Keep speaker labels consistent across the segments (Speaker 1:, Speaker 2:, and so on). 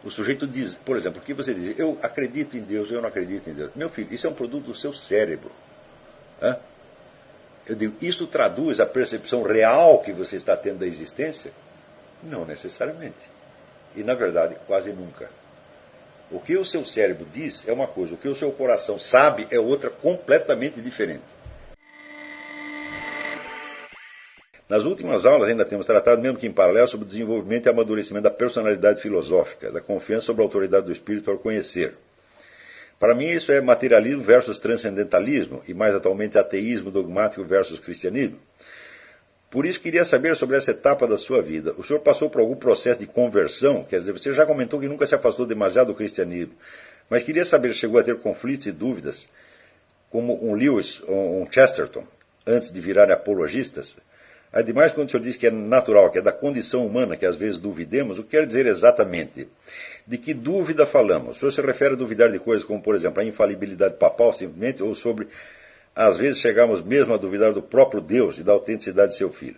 Speaker 1: O sujeito diz, por exemplo, o que você diz? Eu acredito em Deus, eu não acredito em Deus. Meu filho, isso é um produto do seu cérebro. Hã? Eu digo, isso traduz a percepção real que você está tendo da existência? Não necessariamente. E, na verdade, quase nunca. O que o seu cérebro diz é uma coisa, o que o seu coração sabe é outra completamente diferente. Nas últimas aulas ainda temos tratado, mesmo que em paralelo, sobre o desenvolvimento e amadurecimento da personalidade filosófica, da confiança sobre a autoridade do espírito ao conhecer. Para mim isso é materialismo versus transcendentalismo, e mais atualmente ateísmo dogmático versus cristianismo. Por isso queria saber sobre essa etapa da sua vida. O senhor passou por algum processo de conversão? Quer dizer, você já comentou que nunca se afastou demasiado do cristianismo, mas queria saber se chegou a ter conflitos e dúvidas, como um Lewis ou um Chesterton, antes de virarem apologistas. Ademais, quando o senhor diz que é natural, que é da condição humana que às vezes duvidemos, o que quer dizer exatamente? De que dúvida falamos? O senhor se refere a duvidar de coisas como, por exemplo, a infalibilidade papal, simplesmente, ou sobre, às vezes, chegamos mesmo a duvidar do próprio Deus e da autenticidade de seu filho?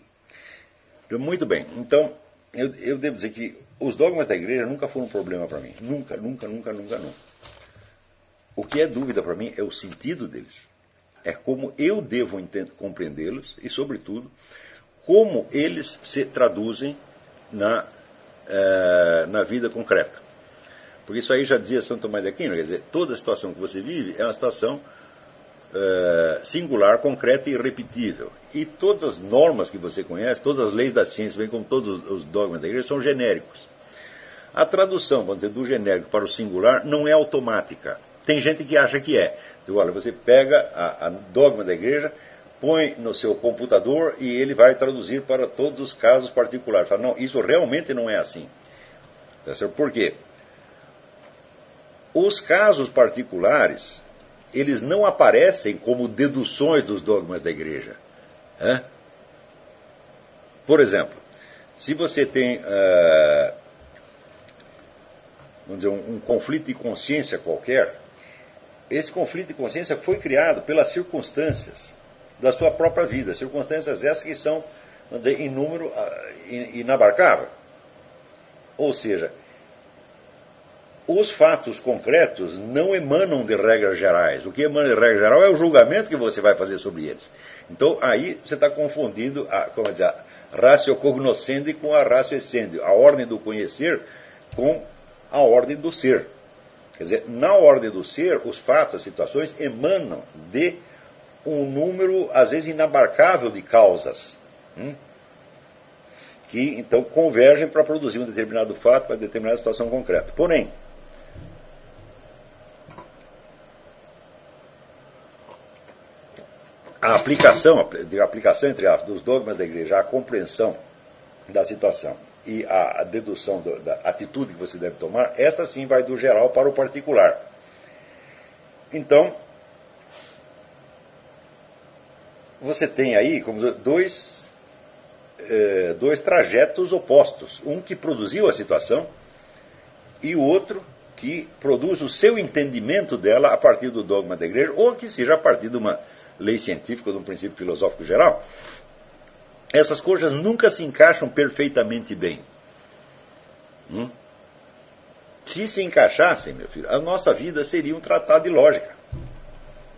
Speaker 1: Muito bem. Então, eu devo dizer que os dogmas da igreja nunca foram um problema para mim. Nunca, nunca, nunca, nunca, nunca. O que é dúvida para mim é o sentido deles. É como eu devo compreendê-los e, sobretudo, como eles se traduzem na vida concreta. Porque isso aí já dizia Santo Tomás de Aquino, quer dizer, toda situação que você vive é uma situação singular, concreta e irrepetível. E todas as normas que você conhece, todas as leis da ciência, bem como todos os dogmas da igreja, são genéricos. A tradução, vamos dizer, do genérico para o singular não é automática. Tem gente que acha que é. Então, olha, você pega a dogma da igreja, põe no seu computador e ele vai traduzir para todos os casos particulares. Fala, não, isso realmente não é assim. Por quê? Os casos particulares, eles não aparecem como deduções dos dogmas da igreja. Por exemplo, se você tem vamos dizer, um conflito de consciência qualquer, esse conflito de consciência foi criado pelas circunstâncias da sua própria vida, circunstâncias essas que são, vamos dizer, em número inabarcável. Ou seja, os fatos concretos não emanam de regras gerais. O que emana de regra geral é o julgamento que você vai fazer sobre eles. Então, aí você está confundindo a ratio cognoscendi com a ratio essendi, a ordem do conhecer com a ordem do ser. Quer dizer, na ordem do ser, os fatos, as situações emanam de um número, às vezes, inabarcável de causas, que, então, convergem para produzir um determinado fato, para determinada situação concreta. Porém, a aplicação entre dos dogmas da igreja, a compreensão da situação e a dedução da atitude que você deve tomar, esta sim vai do geral para o particular. Então, você tem aí como dois trajetos opostos. Um que produziu a situação e o outro que produz o seu entendimento dela a partir do dogma da igreja, ou que seja a partir de uma lei científica ou de um princípio filosófico geral. Essas coisas nunca se encaixam perfeitamente bem. Se se encaixassem, meu filho, a nossa vida seria um tratado de lógica.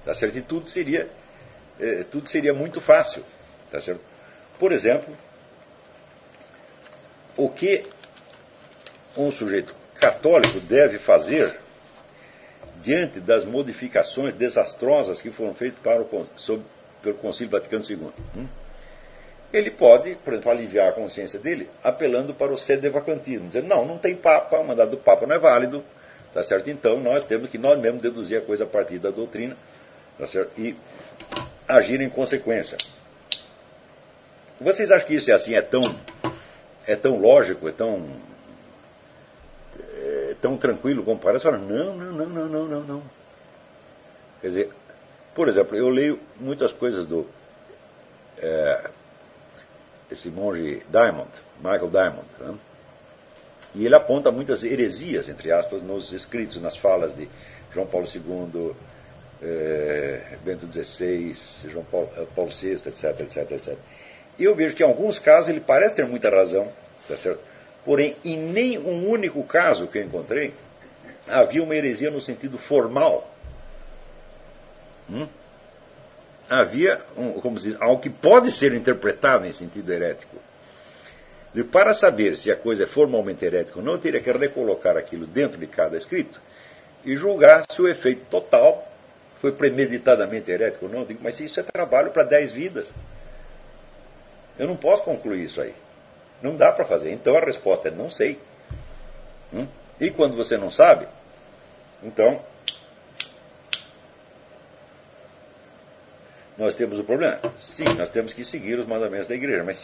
Speaker 1: Tá certo? E tudo seria muito fácil. Tá certo? Por exemplo, o que um sujeito católico deve fazer diante das modificações desastrosas que foram feitas pelo Concílio Vaticano II. Ele pode, por exemplo, aliviar a consciência dele apelando para o sedevacantismo, dizendo, não tem Papa, o mandato do Papa não é válido, tá certo? Então nós temos que nós mesmos deduzir a coisa a partir da doutrina, tá certo? E agir em consequência. Vocês acham que isso é assim, é tão lógico, é tão tranquilo como parece? Não. Quer dizer, por exemplo, eu leio muitas coisas do esse monge Michael Diamond, né? E ele aponta muitas heresias, entre aspas, nos escritos, nas falas de João Paulo II, Bento XVI, Paulo VI, etc. E eu vejo que em alguns casos ele parece ter muita razão, tá certo? Porém, em nenhum único caso que eu encontrei, havia uma heresia no sentido formal. Havia, como se diz, algo que pode ser interpretado em sentido herético. E para saber se a coisa é formalmente herética ou não, eu teria que recolocar aquilo dentro de cada escrito e julgar se o efeito total foi premeditadamente herético ou não. Eu digo, mas isso é trabalho para 10 vidas. Eu não posso concluir isso aí. Não dá para fazer. Então a resposta é não sei. E quando você não sabe, então nós temos o problema. Sim, nós temos que seguir os mandamentos da igreja, mas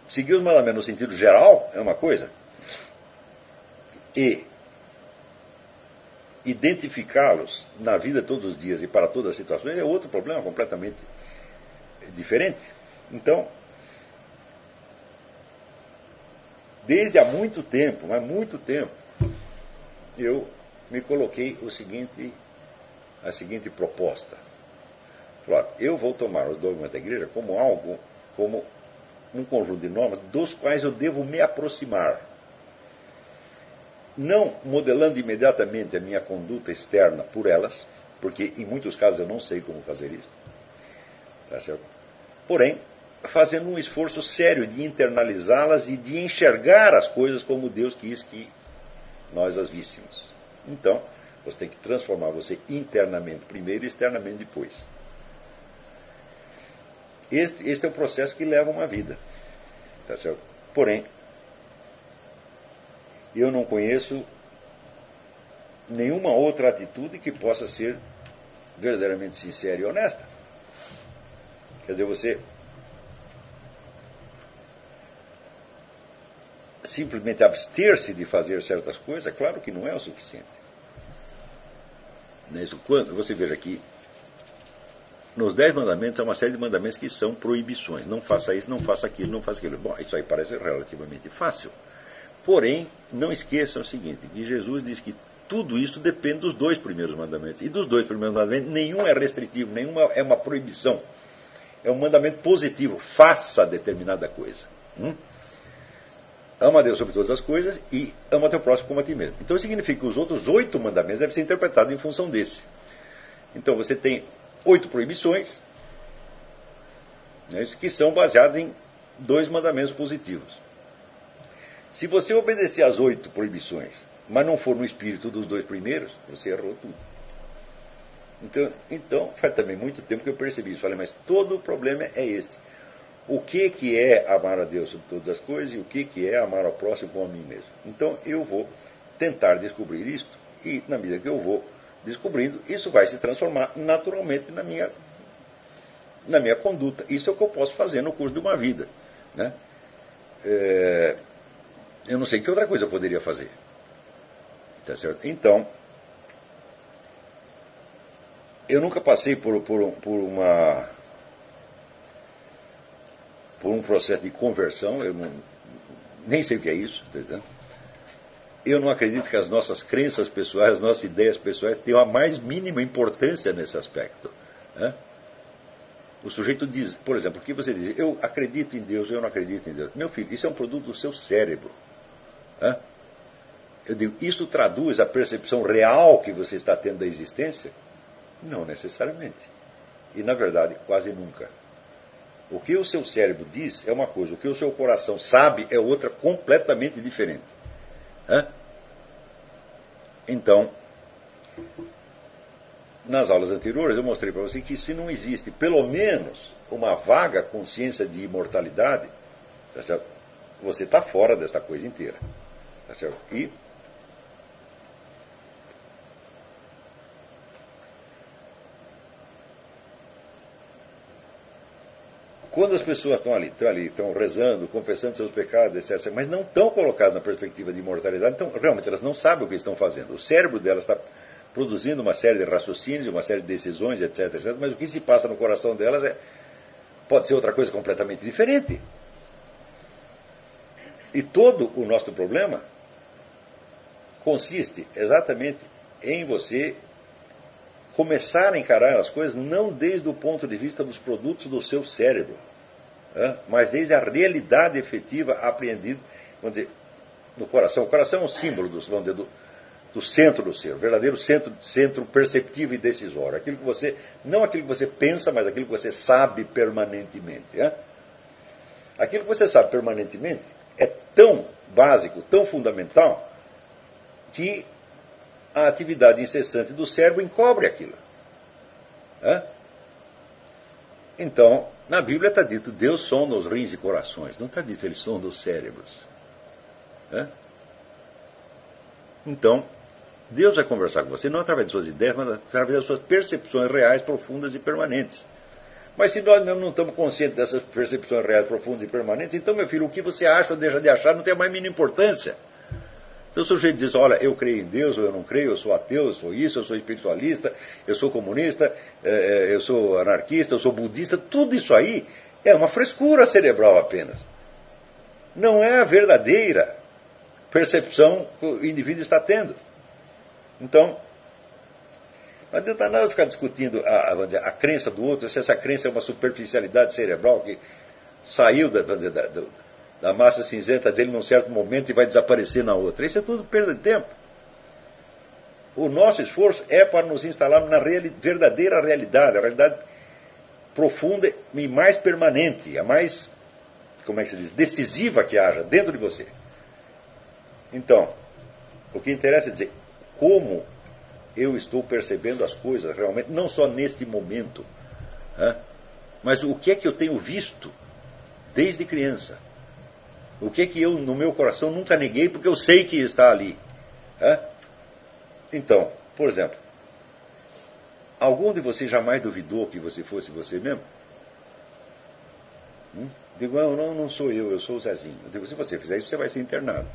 Speaker 1: seguir os mandamentos no sentido geral é uma coisa, e identificá-los na vida todos os dias e para todas as situações é outro problema completamente diferente. Então, desde há muito tempo, mas muito tempo, eu me coloquei a seguinte proposta. Claro, eu vou tomar os dogmas da igreja como um conjunto de normas dos quais eu devo me aproximar. Não modelando imediatamente a minha conduta externa por elas, porque em muitos casos eu não sei como fazer isso. Tá certo? Porém, fazendo um esforço sério de internalizá-las e de enxergar as coisas como Deus quis que nós as víssemos. Então, você tem que transformar você internamente primeiro e externamente depois. Este é o processo que leva uma vida. Tá certo? Porém, eu não conheço nenhuma outra atitude que possa ser verdadeiramente sincera e honesta. Quer dizer, você simplesmente abster-se de fazer certas coisas, é claro que não é o suficiente. Quando você veja aqui, nos 10 mandamentos há uma série de mandamentos que são proibições. Não faça isso, não faça aquilo, não faça aquilo. Bom, isso aí parece relativamente fácil. Porém, não esqueçam o seguinte, que Jesus diz que tudo isso depende dos 2 primeiros mandamentos. E dos 2 primeiros mandamentos, nenhum é restritivo, nenhum é uma proibição. É um mandamento positivo. Faça determinada coisa. Ama a Deus sobre todas as coisas e ama teu próximo como a ti mesmo. Então significa que os outros 8 mandamentos devem ser interpretados em função desse. Então você tem 8 proibições, né, que são baseadas em 2 mandamentos positivos. Se você obedecer às 8 proibições, mas não for no espírito dos 2 primeiros, você errou tudo. Então faz também muito tempo que eu percebi isso. Falei, mas todo o problema é este. O que é amar a Deus sobre todas as coisas e o que é amar ao próximo como a mim mesmo. Então eu vou tentar descobrir isto e, na medida que eu vou descobrindo, isso vai se transformar naturalmente na minha conduta. Isso é o que eu posso fazer no curso de uma vida. Né? Eu não sei que outra coisa eu poderia fazer. Tá certo? Então, eu nunca passei por um processo de conversão, nem sei o que é isso. Tá? Eu não acredito que as nossas crenças pessoais, as nossas ideias pessoais tenham a mais mínima importância nesse aspecto. Né? O sujeito diz, por exemplo, o que você diz? Eu acredito em Deus, eu não acredito em Deus. Meu filho, isso é um produto do seu cérebro. Né? Eu digo, isso traduz a percepção real que você está tendo da existência? Não necessariamente. E, na verdade, quase nunca. O que o seu cérebro diz é uma coisa, o que o seu coração sabe é outra completamente diferente. Então, nas aulas anteriores eu mostrei para você que se não existe pelo menos uma vaga consciência de imortalidade, tá certo? Você está fora desta coisa inteira. Tá certo? E quando as pessoas estão rezando, confessando seus pecados, etc., mas não estão colocadas na perspectiva de imortalidade, então realmente elas não sabem o que estão fazendo. O cérebro delas está produzindo uma série de raciocínios, uma série de decisões, etc., etc., mas o que se passa no coração delas pode ser outra coisa completamente diferente. E todo o nosso problema consiste exatamente em você começar a encarar as coisas não desde o ponto de vista dos produtos do seu cérebro, mas desde a realidade efetiva apreendida vamos dizer, no coração. O coração é um símbolo vamos dizer, do centro do ser, o verdadeiro centro perceptivo e decisório. Aquilo que você, não aquilo que você pensa, mas aquilo que você sabe permanentemente. Né? Aquilo que você sabe permanentemente é tão básico, tão fundamental, que a atividade incessante do cérebro encobre aquilo. Né? Então, na Bíblia está dito, Deus sonda os rins e corações. Não está dito, Ele sonda os cérebros. Né? Então, Deus vai conversar com você, não através de suas ideias, mas através das suas percepções reais, profundas e permanentes. Mas se nós mesmo não estamos conscientes dessas percepções reais, profundas e permanentes, então, meu filho, o que você acha ou deixa de achar não tem a mais mínima importância. Então o sujeito diz, olha, eu creio em Deus, ou eu não creio, eu sou ateu, eu sou isso, eu sou espiritualista, eu sou comunista, eu sou anarquista, eu sou budista, tudo isso aí é uma frescura cerebral apenas. Não é a verdadeira percepção que o indivíduo está tendo. Então, não adianta nada ficar discutindo a crença do outro, se essa crença é uma superficialidade cerebral que saiu da massa cinzenta dele num certo momento e vai desaparecer na outra. Isso é tudo perda de tempo. O nosso esforço é para nos instalarmos na verdadeira realidade, a realidade profunda e mais permanente, a mais, como é que se diz, decisiva que haja dentro de você. Então, o que interessa é dizer como eu estou percebendo as coisas realmente, não só neste momento, mas o que é que eu tenho visto desde criança. O que é que eu, no meu coração, nunca neguei, porque eu sei que está ali. Então, por exemplo, algum de vocês jamais duvidou que você fosse você mesmo? Digo, não sou eu sou o Zezinho. Eu digo, se você fizer isso, você vai ser internado.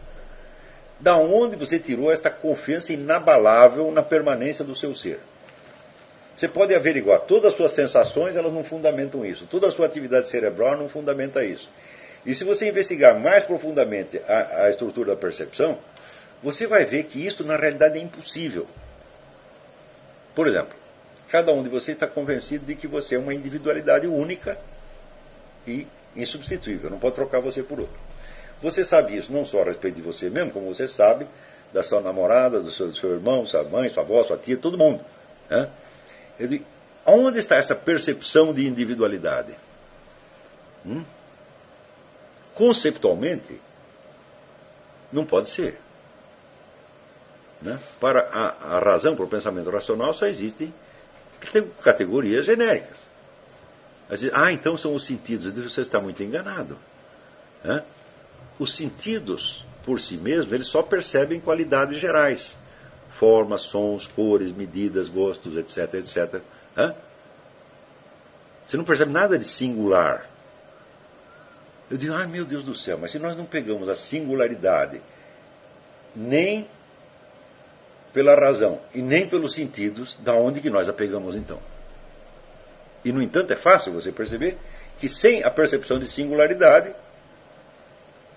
Speaker 1: Da onde você tirou esta confiança inabalável na permanência do seu ser? Você pode averiguar, todas as suas sensações, elas não fundamentam isso. Toda a sua atividade cerebral não fundamenta isso. E se você investigar mais profundamente a estrutura da percepção, você vai ver que isso, na realidade, é impossível. Por exemplo, cada um de vocês está convencido de que você é uma individualidade única e insubstituível. Não pode trocar você por outro. Você sabe isso não só a respeito de você mesmo, como você sabe da sua namorada, do seu irmão, sua mãe, sua avó, sua tia, todo mundo. Né? Eu digo, onde está essa percepção de individualidade? Conceptualmente, não pode ser. Né? Para a razão, para o pensamento racional, só existem categorias genéricas. Então são os sentidos. Você está muito enganado. Né? Os sentidos, por si mesmos, eles só percebem qualidades gerais. Formas, sons, cores, medidas, gostos, etc, etc. Você não percebe nada de singular. Eu digo, meu Deus do céu, mas se nós não pegamos a singularidade nem pela razão e nem pelos sentidos, da onde que nós a pegamos então? E, no entanto, é fácil você perceber que sem a percepção de singularidade,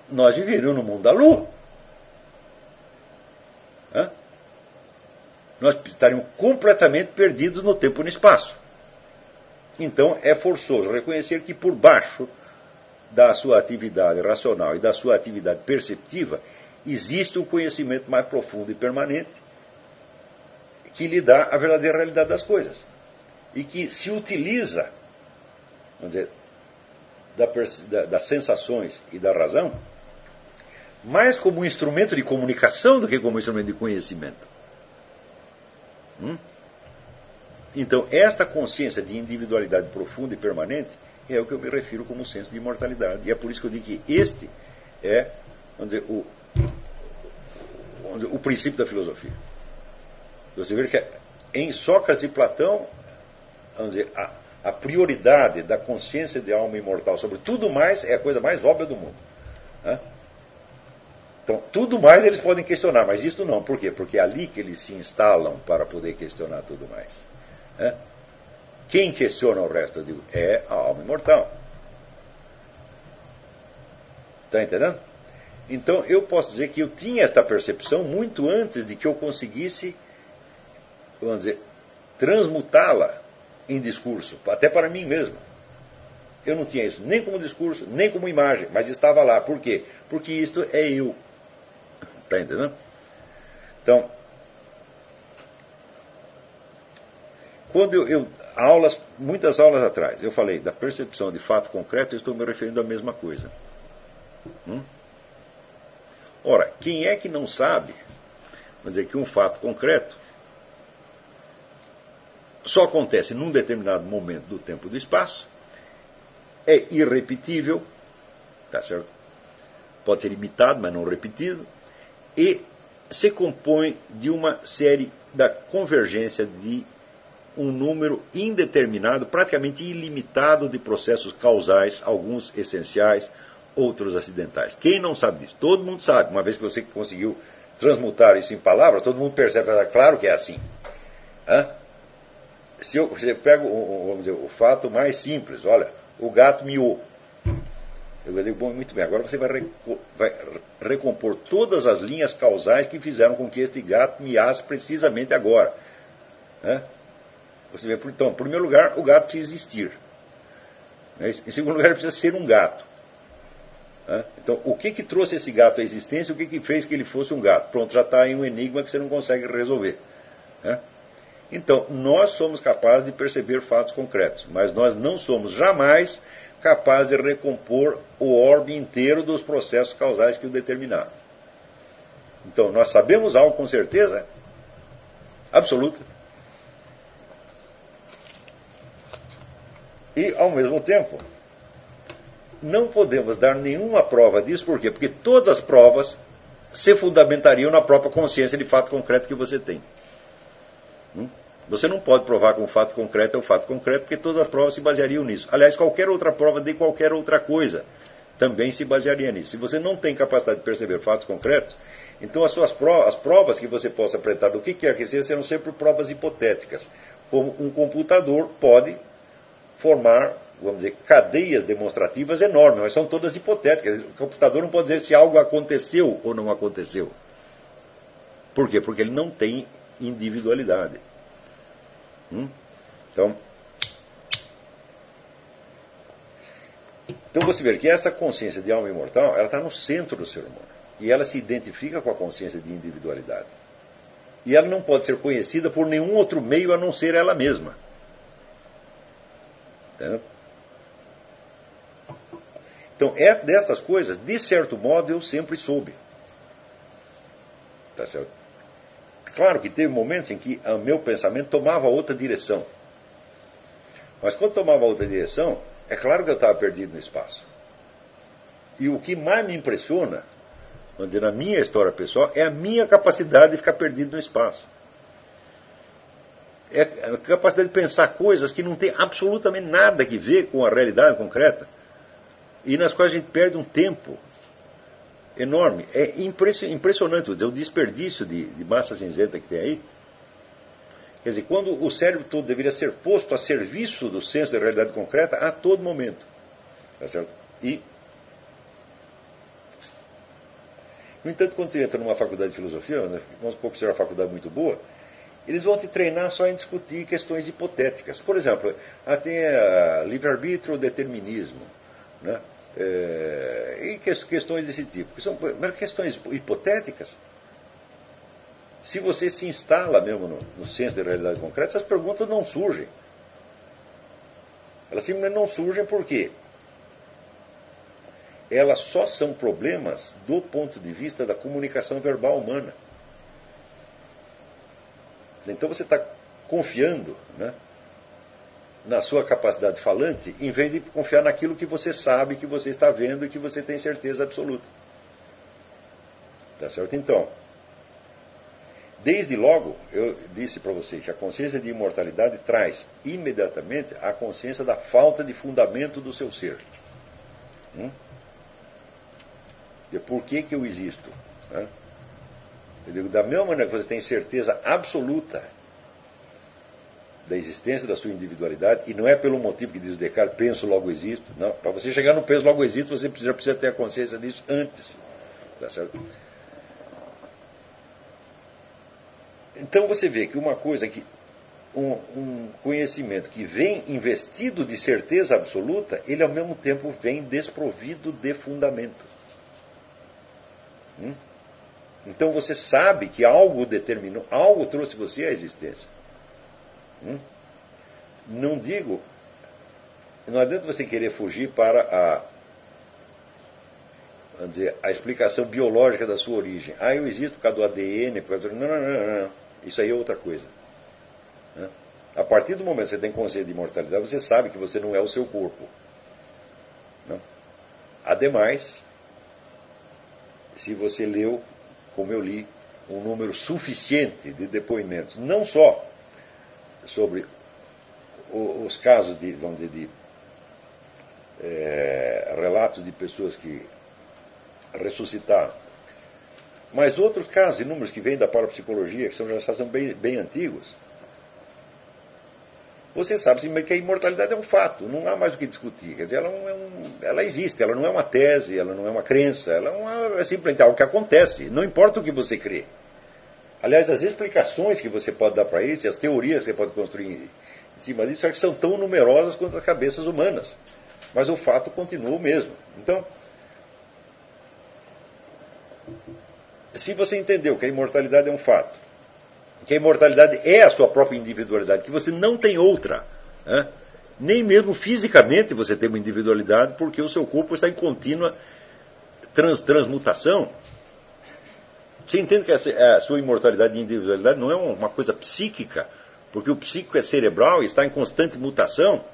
Speaker 1: nós viveríamos no mundo da lua. Nós estaríamos completamente perdidos no tempo e no espaço. Então, é forçoso reconhecer que por baixo da sua atividade racional e da sua atividade perceptiva, existe um conhecimento mais profundo e permanente que lhe dá a verdadeira realidade das coisas. E que se utiliza, vamos dizer, das sensações e da razão, mais como um instrumento de comunicação do que como um instrumento de conhecimento. Então, esta consciência de individualidade profunda e permanente é o que eu me refiro como senso de imortalidade. E é por isso que eu digo que este é, vamos dizer, o princípio da filosofia. Você vê que em Sócrates e Platão, vamos dizer, a prioridade da consciência de alma imortal sobre tudo mais é a coisa mais óbvia do mundo. Então, tudo mais eles podem questionar, mas isto não. Por quê? Porque é ali que eles se instalam para poder questionar tudo mais. Quem questiona o resto, eu digo, é a alma imortal. Está entendendo? Então, eu posso dizer que eu tinha esta percepção muito antes de que eu conseguisse, vamos dizer, transmutá-la em discurso, até para mim mesmo. Eu não tinha isso nem como discurso, nem como imagem, mas estava lá. Por quê? Porque isto é eu. Está entendendo? Então, quando muitas aulas atrás, eu falei da percepção de fato concreto, eu estou me referindo à mesma coisa. Ora, quem é que não sabe, vamos dizer, que um fato concreto só acontece num determinado momento do tempo e do espaço, é irrepetível, tá certo? Pode ser imitado, mas não repetido, e se compõe de uma série da convergência de um número indeterminado, praticamente ilimitado de processos causais, alguns essenciais, outros acidentais. Quem não sabe disso? Todo mundo sabe. Uma vez que você conseguiu transmutar isso em palavras, todo mundo percebe, claro que é assim. Se eu pego, vamos dizer, o fato mais simples, olha, o gato miou. Eu digo, bom, muito bem, agora você vai recompor todas as linhas causais que fizeram com que este gato miasse precisamente agora. Você vê, então, em primeiro lugar, o gato precisa existir. Em segundo lugar, ele precisa ser um gato. Então, o que trouxe esse gato à existência? O que fez que ele fosse um gato? Pronto, já está aí um enigma que você não consegue resolver. Então, nós somos capazes de perceber fatos concretos, mas nós não somos jamais capazes de recompor o orbe inteiro dos processos causais que o determinaram. Então, nós sabemos algo com certeza absoluta. E, ao mesmo tempo, não podemos dar nenhuma prova disso. Por quê? Porque todas as provas se fundamentariam na própria consciência de fato concreto que você tem. Você não pode provar que um fato concreto é um fato concreto, porque todas as provas se baseariam nisso. Aliás, qualquer outra prova de qualquer outra coisa também se basearia nisso. Se você não tem capacidade de perceber fatos concretos, então as provas que você possa apresentar do que quer que seja serão sempre provas hipotéticas. Como um computador pode formar, vamos dizer, cadeias demonstrativas enormes, mas são todas hipotéticas. O computador não pode dizer se algo aconteceu ou não aconteceu. Por quê? Porque ele não tem individualidade. Então você vê que essa consciência de alma imortal, ela está no centro do ser humano. E ela se identifica com a consciência de individualidade. E ela não pode ser conhecida por nenhum outro meio a não ser ela mesma. Entendeu? Então, destas coisas, de certo modo, eu sempre soube. Tá certo? Claro que teve momentos em que o meu pensamento tomava outra direção. Mas quando tomava outra direção, é claro que eu estava perdido no espaço. E o que mais me impressiona, vamos dizer, na minha história pessoal, é a minha capacidade de ficar perdido no espaço. É a capacidade de pensar coisas que não tem absolutamente nada a ver com a realidade concreta e nas quais a gente perde um tempo enorme. É impressionante o desperdício de massa cinzenta que tem aí. Quer dizer, quando o cérebro todo deveria ser posto a serviço do senso da realidade concreta a todo momento. Tá certo? No entanto, quando você entra numa faculdade de filosofia, vamos supor que seja uma faculdade muito boa, eles vão te treinar só em discutir questões hipotéticas. Por exemplo, tem livre-arbítrio ou determinismo, né? E questões desse tipo, que são questões hipotéticas. Se você se instala mesmo no senso da realidade concreta, essas perguntas não surgem. Elas simplesmente não surgem porque elas só são problemas do ponto de vista da comunicação verbal humana. Então você está confiando, né, na sua capacidade falante, em vez de confiar naquilo que você sabe, que você está vendo e que você tem certeza absoluta. Tá certo? Então, desde logo, eu disse para vocês que a consciência de imortalidade traz imediatamente a consciência da falta de fundamento do seu ser. De por que eu existo. Né? Eu digo, da mesma maneira que você tem certeza absoluta da existência da sua individualidade, e não é pelo motivo que diz o Descartes, penso, logo existo. Não, para você chegar no penso, logo existo, você precisa ter a consciência disso antes. Tá certo? Então você vê que uma coisa que um conhecimento que vem investido de certeza absoluta, ele ao mesmo tempo vem desprovido de fundamento. Então você sabe que algo determinou, algo trouxe você à existência. Não adianta você querer fugir para vamos dizer, a explicação biológica da sua origem. Eu existo por causa do ADN, por causa do... Não. Isso aí é outra coisa. A partir do momento que você tem consciência de imortalidade, você sabe que você não é o seu corpo. Não? Ademais, se você leu, como eu li, um número suficiente de depoimentos, não só sobre os casos de, vamos dizer, relatos de pessoas que ressuscitaram, mas outros casos, inúmeros que vêm da parapsicologia, que já são bem antigos, você sabe que a imortalidade é um fato, não há mais o que discutir. Quer dizer, ela existe, ela não é uma tese, ela não é uma crença, ela é simplesmente algo que acontece, não importa o que você crê. Aliás, as explicações que você pode dar para isso, as teorias que você pode construir em cima disso, são tão numerosas quanto as cabeças humanas. Mas o fato continua o mesmo. Então, se você entendeu que a imortalidade é um fato, que a imortalidade é a sua própria individualidade, que você não tem outra, nem mesmo fisicamente você tem uma individualidade, porque o seu corpo está em contínua transmutação. Você entende que a sua imortalidade e individualidade não é uma coisa psíquica, porque o psíquico é cerebral e está em constante mutação.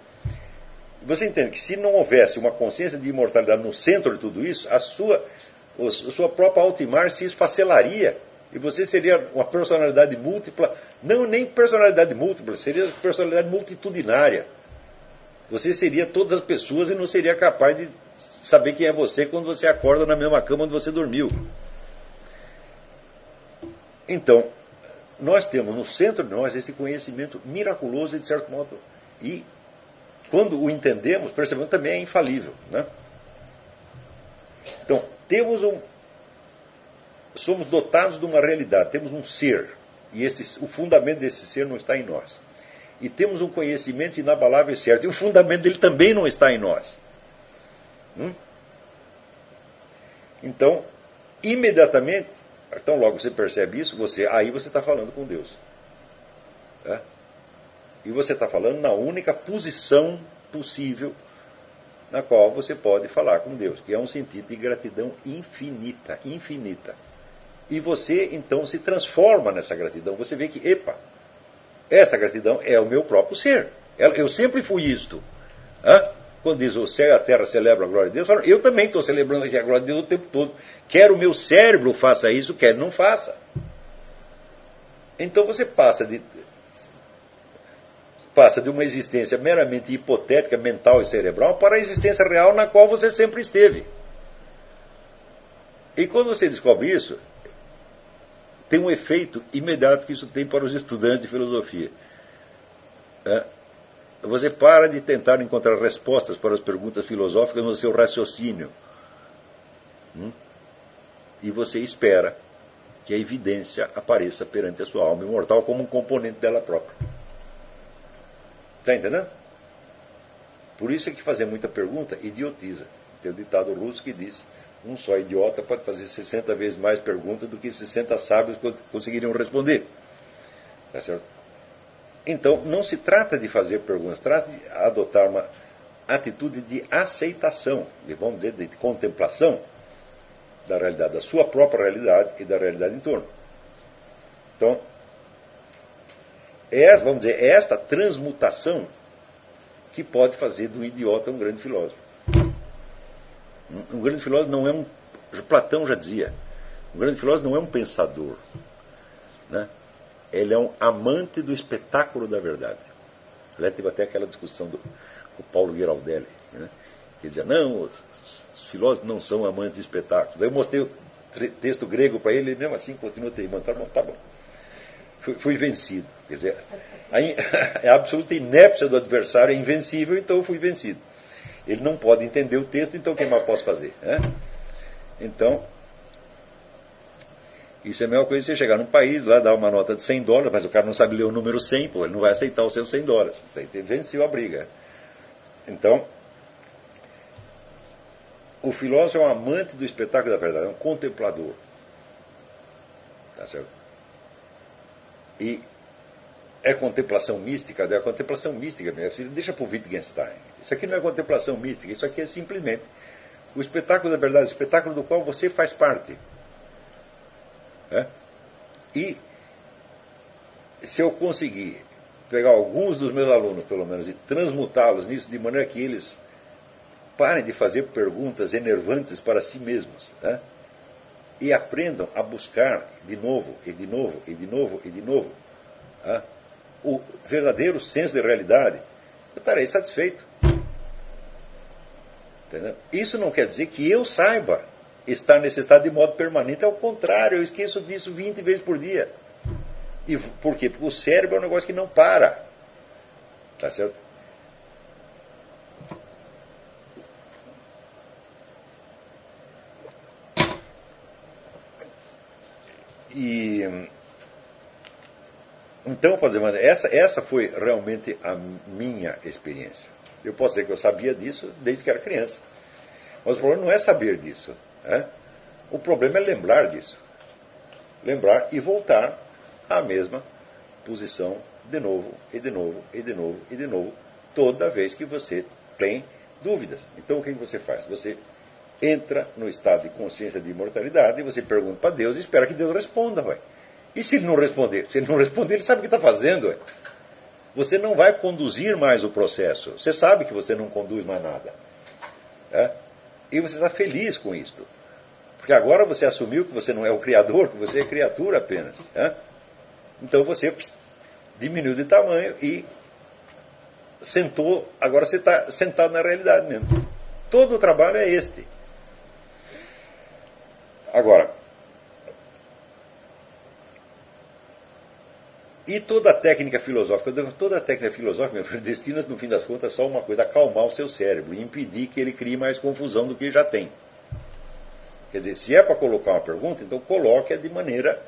Speaker 1: Você entende que se não houvesse uma consciência de imortalidade no centro de tudo isso, a sua própria altimar se esfacelaria. E você seria uma personalidade múltipla, não nem personalidade múltipla, seria personalidade multitudinária. Você seria todas as pessoas e não seria capaz de saber quem é você quando você acorda na mesma cama onde você dormiu. Então, nós temos no centro de nós esse conhecimento miraculoso e, de certo modo, e quando o entendemos, percebemos também é infalível. Então, somos dotados de uma realidade, temos um ser, e o fundamento desse ser não está em nós. E temos um conhecimento inabalável e certo, e o fundamento dele também não está em nós. Então, imediatamente, então logo você percebe isso, aí você está falando com Deus. E você está falando na única posição possível na qual você pode falar com Deus, que é um sentido de gratidão infinita, infinita. E você, então, se transforma nessa gratidão. Você vê que, esta gratidão é o meu próprio ser. Eu sempre fui isto. Quando diz o céu e a terra celebram a glória de Deus, eu também estou celebrando aqui a glória de Deus o tempo todo. Quer o meu cérebro faça isso, quer não faça. Então você passa de uma existência meramente hipotética, mental e cerebral, para a existência real na qual você sempre esteve. E quando você descobre isso, tem um efeito imediato que isso tem para os estudantes de filosofia. Você para de tentar encontrar respostas para as perguntas filosóficas no seu raciocínio. E você espera que a evidência apareça perante a sua alma imortal como um componente dela própria. Está entendendo? Por isso é que fazer muita pergunta idiotiza. Tem o ditado russo que diz: um só idiota pode fazer 60 vezes mais perguntas do que 60 sábios conseguiriam responder. Tá certo? Então, não se trata de fazer perguntas, trata de adotar uma atitude de aceitação, vamos dizer, de contemplação da realidade, da sua própria realidade e da realidade em torno. Então, vamos dizer, é esta transmutação que pode fazer do idiota um grande filósofo. Um grande filósofo não é Platão já dizia, um grande filósofo não é um pensador, ele é um amante do espetáculo da verdade. Aliás, teve até aquela discussão do Paulo Giraldelli, que dizia, não, os filósofos não são amantes de espetáculos. Daí eu mostrei o texto grego para ele, e mesmo assim continua teimando. Tá bom. Fui vencido. Quer dizer, a absoluta inépcia do adversário é invencível, então eu fui vencido. Ele não pode entender o texto, então o que mais posso fazer? Então, Isso é a mesma coisa que você chegar num país, lá dar uma nota de $100, mas o cara não sabe ler o número 100, pô, ele não vai aceitar os seus $100. Venceu a briga. Então, o filósofo é um amante do espetáculo da verdade, é um contemplador. Tá certo? E é contemplação mística? É contemplação mística mesmo. Deixa para o Wittgenstein. Isso aqui não é contemplação mística, isso aqui é simplesmente o espetáculo da verdade, o espetáculo do qual você faz parte. E se eu conseguir pegar alguns dos meus alunos, pelo menos, e transmutá-los nisso, de maneira que eles parem de fazer perguntas enervantes para si mesmos, e aprendam a buscar de novo, e de novo, e de novo, e de novo, o verdadeiro senso de realidade, eu estarei satisfeito. Entendeu? Isso não quer dizer que eu saiba estar nesse estado de modo permanente, ao contrário, eu esqueço disso 20 vezes por dia. E por quê? Porque o cérebro é um negócio que não para. Tá certo? E então, essa foi realmente a minha experiência. Eu posso dizer que eu sabia disso desde que era criança. Mas o problema não é saber disso. O problema é lembrar disso. Lembrar e voltar à mesma posição de novo, e de novo, e de novo, e de novo, toda vez que você tem dúvidas. Então o que você faz? Você entra no estado de consciência de imortalidade e você pergunta para Deus e espera que Deus responda. Ué. E se ele não responder? Se ele não responder, ele sabe o que está fazendo. Ué. Você não vai conduzir mais o processo. Você sabe que você não conduz mais nada. E você está feliz com isto. Porque agora você assumiu que você não é o criador, que você é criatura apenas. Então você diminuiu de tamanho e sentou. Agora você está sentado na realidade mesmo. Todo o trabalho é este. Agora, e toda a técnica filosófica, destina no fim das contas só uma coisa: acalmar o seu cérebro e impedir que ele crie mais confusão do que já tem. Quer dizer, se é para colocar uma pergunta, então coloque-a de maneira,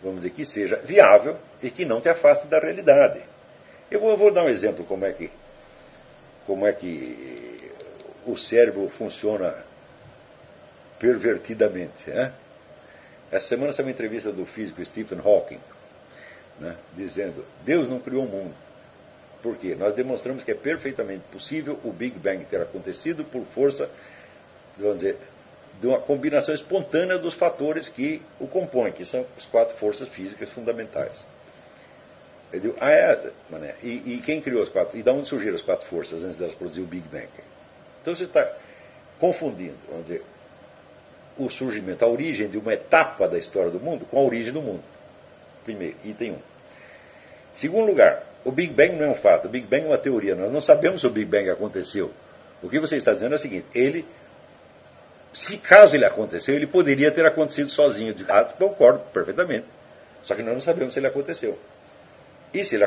Speaker 1: vamos dizer, que seja viável e que não te afaste da realidade. Eu vou dar um exemplo como é que o cérebro funciona pervertidamente. Essa semana saiu uma entrevista do físico Stephen Hawking, dizendo: Deus não criou o mundo. Por quê? Nós demonstramos que é perfeitamente possível o Big Bang ter acontecido por força, vamos dizer, de uma combinação espontânea dos fatores que o compõem, que são as 4 forças físicas fundamentais. Eu digo, mané, e quem criou as 4? E de onde surgiram as 4 forças antes delas produzir o Big Bang? Então você está confundindo, vamos dizer, o surgimento, a origem de uma etapa da história do mundo com a origem do mundo. Primeiro, item 1. Segundo lugar, o Big Bang não é um fato, o Big Bang é uma teoria. Nós não sabemos se o Big Bang aconteceu. O que você está dizendo é o seguinte: caso ele aconteceu, ele poderia ter acontecido sozinho. Eu digo, concordo perfeitamente. Só que nós não sabemos se ele aconteceu. E se ele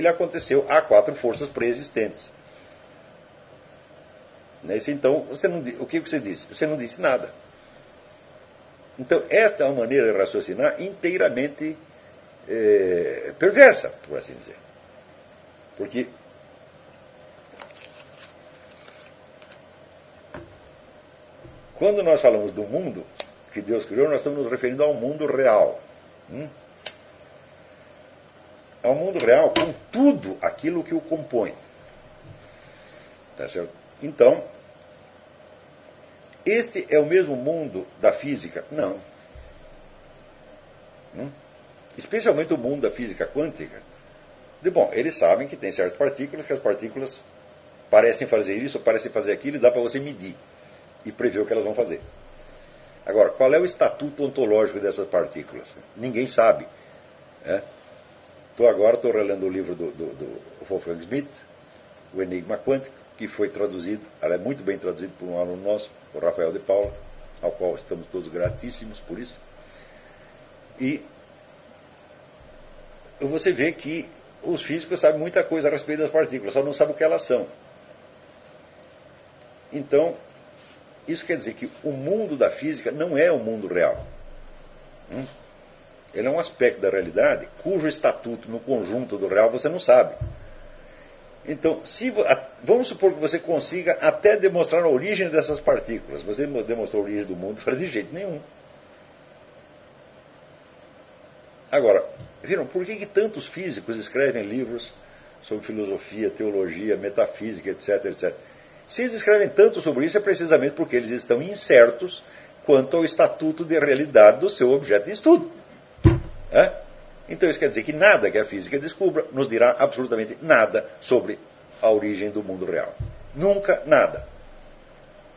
Speaker 1: aconteceu a 4 forças pré-existentes. Então, o que você disse? Você não disse nada. Então, esta é uma maneira de raciocinar inteiramente perversa, por assim dizer. Porque quando nós falamos do mundo que Deus criou, nós estamos nos referindo ao mundo real. Ao mundo real com tudo aquilo que o compõe. Tá certo? Então, este é o mesmo mundo da física? Não. Especialmente o mundo da física quântica. Bom, eles sabem que tem certas partículas, que as partículas parecem fazer isso, parecem fazer aquilo, e dá para você medir e prever o que elas vão fazer. Agora, qual é o estatuto ontológico dessas partículas? Ninguém sabe. Agora estou relendo o livro do Wolfgang Schmidt, O Enigma Quântico, que foi traduzido, ela é muito bem traduzido por um aluno nosso, o Rafael de Paula, ao qual estamos todos gratíssimos por isso. E você vê que os físicos sabem muita coisa a respeito das partículas, só não sabem o que elas são. Então, isso quer dizer que o mundo da física não é o mundo real. Ele é um aspecto da realidade cujo estatuto no conjunto do real você não sabe. Então, vamos supor que você consiga até demonstrar a origem dessas partículas. Você demonstrou a origem do mundo, fala de jeito nenhum. Agora, viram, por que tantos físicos escrevem livros sobre filosofia, teologia, metafísica, etc, etc? Se eles escrevem tanto sobre isso, é precisamente porque eles estão incertos quanto ao estatuto de realidade do seu objeto de estudo. Então isso quer dizer que nada que a física descubra nos dirá absolutamente nada sobre a origem do mundo real. Nunca nada.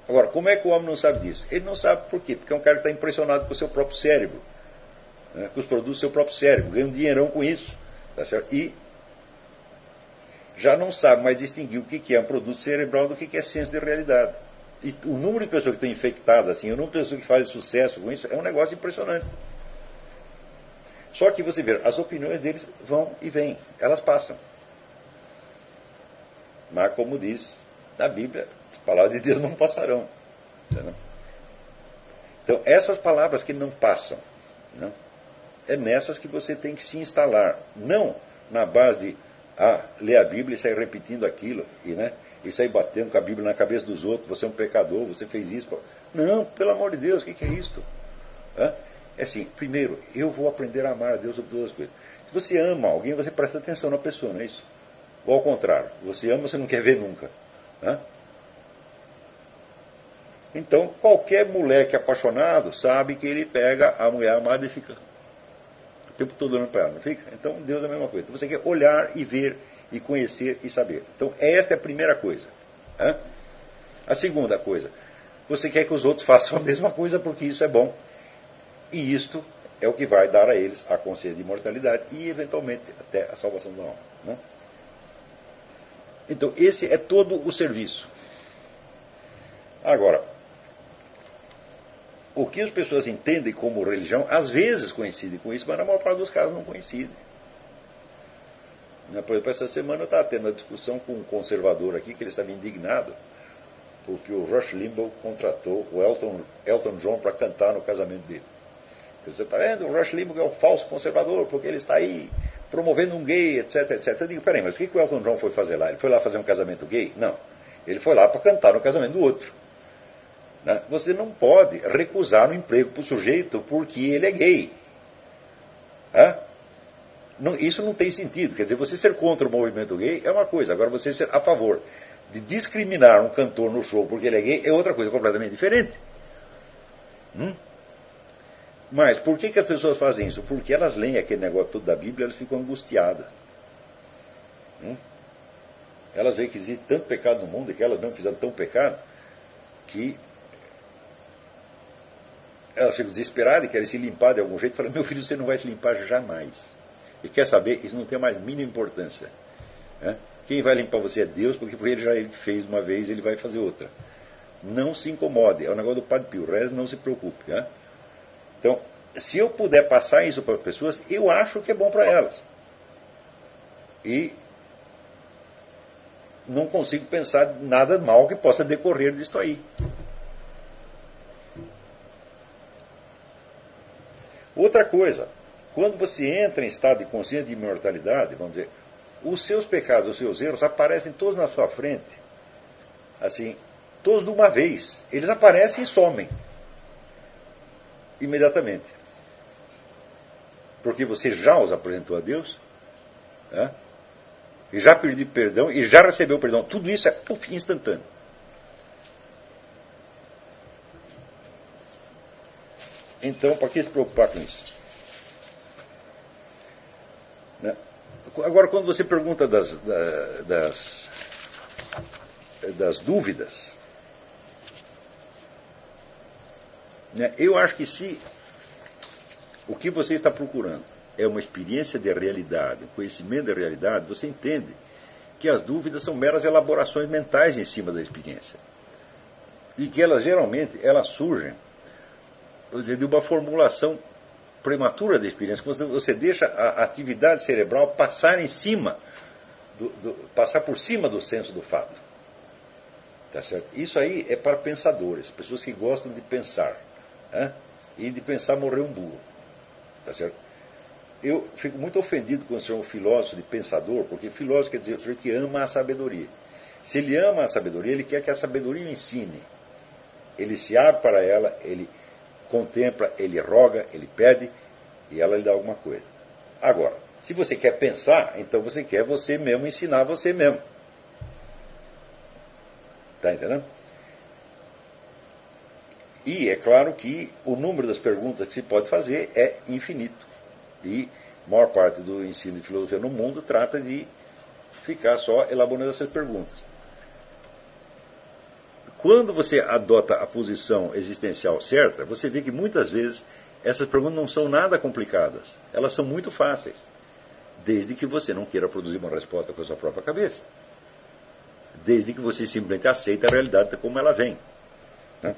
Speaker 1: Agora, como é que o homem não sabe disso? Ele não sabe por quê? Porque é um cara que está impressionado com o seu próprio cérebro, com os produtos do seu próprio cérebro, ganha um dinheirão com isso. Tá certo? E já não sabe mais distinguir o que é um produto cerebral do que é ciência de realidade. E o número de pessoas que estão infectadas assim, o número de pessoas que fazem sucesso com isso, é um negócio impressionante. Só que você vê, as opiniões deles vão e vêm, elas passam. Mas, como diz na Bíblia, as palavras de Deus não passarão. Entendeu? Então, essas palavras que não passam, não, é nessas que você tem que se instalar. Não na base de ler a Bíblia e sair repetindo aquilo, e sair batendo com a Bíblia na cabeça dos outros, você é um pecador, você fez isso. Não, pelo amor de Deus, o que é isto? É assim, primeiro, eu vou aprender a amar a Deus sobre todas as coisas. Se você ama alguém, você presta atenção na pessoa, não é isso? Ou ao contrário, você ama, você não quer ver nunca. Então, qualquer moleque apaixonado sabe que ele pega a mulher amada e fica o tempo todo olhando para ela, não fica? Então, Deus é a mesma coisa. Então, você quer olhar e ver e conhecer e saber. Então, esta é a primeira coisa. A segunda coisa, você quer que os outros façam a mesma coisa porque isso é bom. E isto é o que vai dar a eles a consciência de imortalidade e, eventualmente, até a salvação da alma. Então, esse é todo o serviço. Agora, o que as pessoas entendem como religião, às vezes coincidem com isso, mas na maior parte dos casos não coincidem. Por exemplo, essa semana eu estava tendo uma discussão com um conservador aqui, que ele estava indignado, porque o Rush Limbaugh contratou o Elton John para cantar no casamento dele. Você está vendo, o Rush Limbaugh é um falso conservador, porque ele está aí promovendo um gay, etc, etc. Eu digo, peraí, mas o que o Elton John foi fazer lá? Ele foi lá fazer um casamento gay? Não. Ele foi lá para cantar no casamento do outro. Você não pode recusar um emprego para o sujeito porque ele é gay. Isso não tem sentido. Quer dizer, você ser contra o movimento gay é uma coisa, agora você ser a favor de discriminar um cantor no show porque ele é gay é outra coisa completamente diferente. Mas por que as pessoas fazem isso? Porque elas leem aquele negócio todo da Bíblia e elas ficam angustiadas. Elas veem que existe tanto pecado no mundo e que elas não fizeram tão pecado que elas ficam desesperadas e querem se limpar de algum jeito e falam, meu filho, você não vai se limpar jamais. E quer saber, isso não tem a mais mínima importância. Quem vai limpar você é Deus, porque ele já fez uma vez, ele vai fazer outra. Não se incomode, é o negócio do Padre Pio, reze, não se preocupe. Então, se eu puder passar isso para as pessoas, eu acho que é bom para elas. E não consigo pensar nada mal que possa decorrer disso aí. Outra coisa, quando você entra em estado de consciência de imortalidade, vamos dizer, os seus pecados, os seus erros aparecem todos na sua frente, assim, todos de uma vez. Eles aparecem e somem imediatamente. Porque você já os apresentou a Deus, e já pediu perdão, e já recebeu perdão. Tudo isso é instantâneo. Então, para que se preocupar com isso? Agora, quando você pergunta das dúvidas, eu acho que se o que você está procurando é uma experiência de realidade, um conhecimento da realidade, você entende que as dúvidas são meras elaborações mentais em cima da experiência. E que elas, geralmente, surgem, vou dizer, de uma formulação prematura da experiência, quando você deixa a atividade cerebral passar em cima, passar por cima do senso do fato. Tá certo? Isso aí é para pensadores, pessoas que gostam de pensar. E de pensar morrer um burro. Tá certo? eu fico muito ofendido quando se chama filósofo de pensador, porque filósofo quer dizer o sujeito que ama a sabedoria. Se ele ama a sabedoria, ele quer que a sabedoria o ensine. Ele se abre para ela, ele contempla, ele roga, ele pede, e ela lhe dá alguma coisa. Agora, se você quer pensar, então você quer você mesmo ensinar você mesmo. Está entendendo? E é claro que o número das perguntas que se pode fazer é infinito. E a maior parte do ensino de filosofia no mundo trata de ficar só elaborando essas perguntas. Quando você adota a posição existencial certa, você vê que muitas vezes essas perguntas não são nada complicadas. Elas são muito fáceis, desde que você não queira produzir uma resposta com a sua própria cabeça. Desde que você simplesmente aceite a realidade como ela vem. Né?